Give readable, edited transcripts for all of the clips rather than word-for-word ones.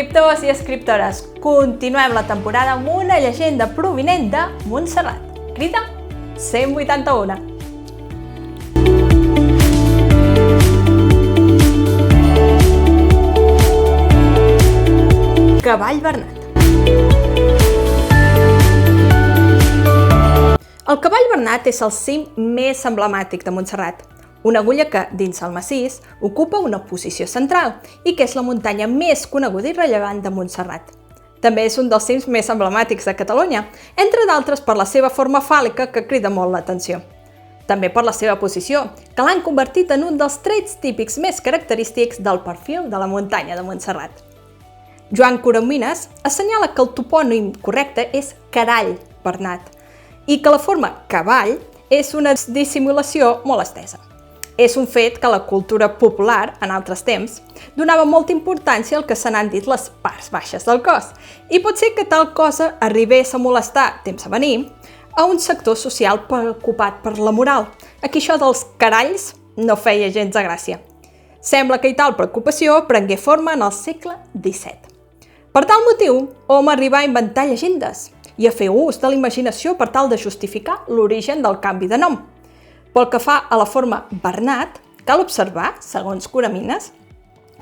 Escriptors i escriptores, continuem la temporada amb una llegenda provinent de Montserrat. Crida 181. Cavall Bernat. El cavall Bernat és el cim més emblemàtic de Montserrat, una agulla que, dins el massís, ocupa una posició central i que és la muntanya més coneguda i rellevant de Montserrat. També és un dels cims més emblemàtics de Catalunya, entre d'altres per la seva forma fàl·lica que crida molt l'atenció. També per la seva posició, que l'han convertit en un dels trets típics més característics del perfil de la muntanya de Montserrat. Joan Coromines assenyala que el topònim correcte és Carall Bernat i que la forma cavall és una dissimulació molt estesa. És un fet que la cultura popular, en altres temps, donava molta importància al que se n'han dit les parts baixes del cos, i pot ser que tal cosa arribés a molestar, temps a venir, a un sector social preocupat per la moral, a qui això dels caralls no feia gens de gràcia. Sembla que tal preocupació prengué forma en el segle XVII. Per tal motiu, hom arribà a inventar llegendes i a fer ús de la imaginació per tal de justificar l'origen del canvi de nom. Pel que fa a la forma Bernat, cal observar, segons Coromines,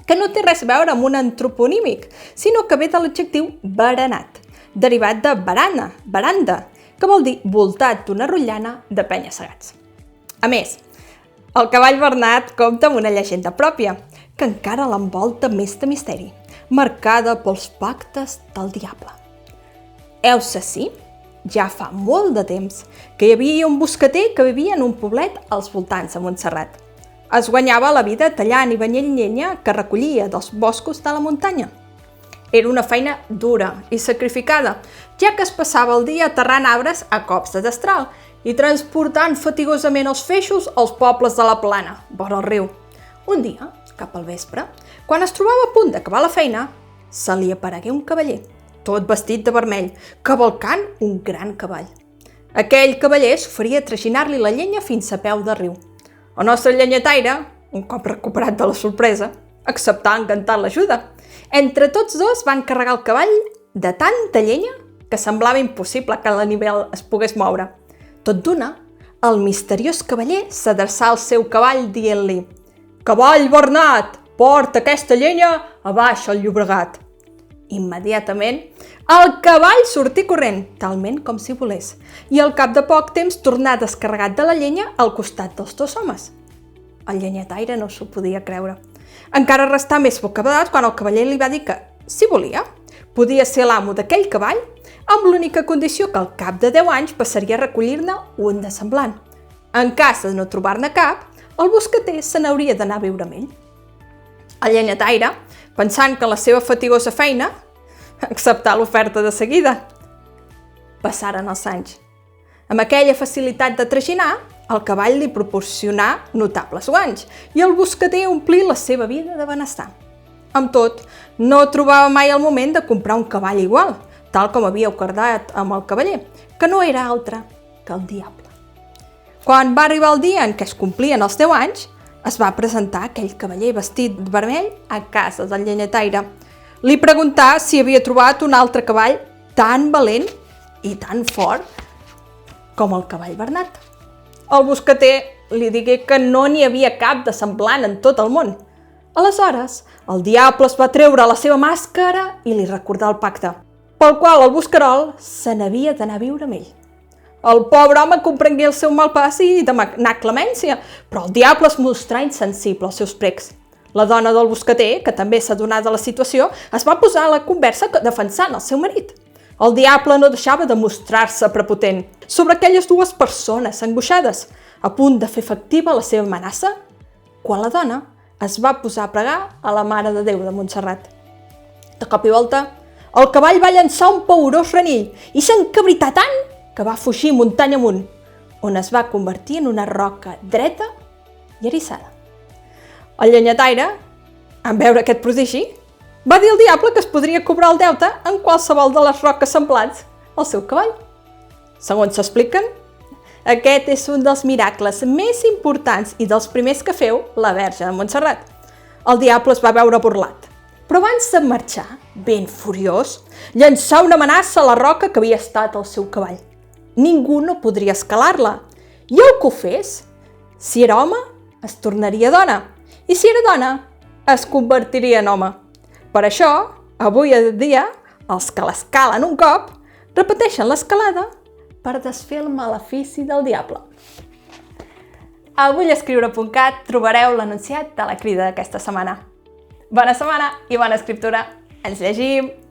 que no té res a veure amb un antroponímic, sinó que ve de l'adjectiu berenat, derivat de barana, beranda, que vol dir voltat d'una rotllana de penya-segats. A més, el cavall Bernat compta amb una llegenda pròpia, que encara l'envolta més de misteri, marcada pels pactes del diable. Heus ací, ja fa molt de temps, que hi havia un boscater que vivia en un poblet als voltants de Montserrat. Es guanyava la vida tallant i banyent llenya que recollia dels boscos de la muntanya. Era una feina dura i sacrificada, ja que es passava el dia aterrant arbres a cops de destral i transportant fatigosament els feixos als pobles de la plana, vora el riu. Un dia, cap al vespre, quan es trobava a punt d'acabar la feina, se li aparegué un cavaller, tot vestit de vermell, cavalcant un gran cavall. Aquell cavaller s'oferia a traginar-li la llenya fins a peu de riu. El nostre llenyataire, un cop recuperat de la sorpresa, acceptà encantat l'ajuda. Entre tots dos van carregar el cavall de tanta llenya que semblava impossible que l'animal es pogués moure. Tot d'una, el misteriós cavaller s'adreçà al seu cavall dient-li: «Cavall Bernat, porta aquesta llenya a baix al Llobregat». Immediatament, el cavall sortí corrent, talment com si volés, i al cap de poc temps tornà descarregat de la llenya al costat dels dos homes. El llenyataire no s'ho podia creure. Encara restà més bocabadat quan el cavaller li va dir que, si volia, podia ser l'amo d'aquell cavall, amb l'única condició que al cap de 10 anys passaria a recollir-ne un de semblant. En cas de no trobar-ne cap, el boscater se n'hauria d'anar a viure amb ell. El llenyataire, pensant que la seva fatigosa feina, acceptà l'oferta de seguida. Passaren els anys. Amb aquella facilitat de traginar, el cavall li proporcionà notables guanys i el boscater omplí la seva vida de benestar. Amb tot, no trobava mai el moment de comprar un cavall igual, tal com havia acordat amb el cavaller, que no era altre que el diable. Quan va arribar el dia en què es complien els 10 anys, es va presentar aquell cavaller vestit de vermell a casa del llenyataire. Li preguntà si havia trobat un altre cavall tan valent i tan fort com el cavall Bernat. El boscater li digué que no n'hi havia cap de semblant en tot el món. Aleshores, el diable es va treure la seva màscara i li recordà el pacte, pel qual el bosquerol se n'havia d'anar a viure amb ell. El pobre home comprengué el seu mal pas i demanà clemència, però el diable es mostrà insensible als seus precs. La dona del boscater, que també s'adonà de la situació, es va posar a la conversa defensant el seu marit. El diable no deixava de mostrar-se prepotent sobre aquelles dues persones angoixades, a punt de fer efectiva la seva amenaça, quan la dona es va posar a pregar a la Mare de Déu de Montserrat. De cop i volta, el cavall va llançar un paorós renill i s'encabrità tant que va fugir muntanya amunt, on es va convertir en una roca dreta i eriçada. El llenyataire, en veure aquest prodigi, va dir al diable que es podria cobrar el deute en qualsevol de les roques semblants al seu cavall. Segons s'expliquen, aquest és un dels miracles més importants i dels primers que feu la Verge de Montserrat. El diable es va veure burlat però abans de marxar, ben furiós, llançà una amenaça a la roca que havia estat el seu cavall. Ningú no podria escalar-la, i el que ho fes, si era home, es tornaria dona, i si era dona, es convertiria en home. Per això, avui en dia, els que l'escalen un cop, repeteixen l'escalada per desfer el malefici del diable. A vullescriure.cat trobareu l'enunciat de la crida d'aquesta setmana. Bona setmana i bona escriptura! Ens llegim!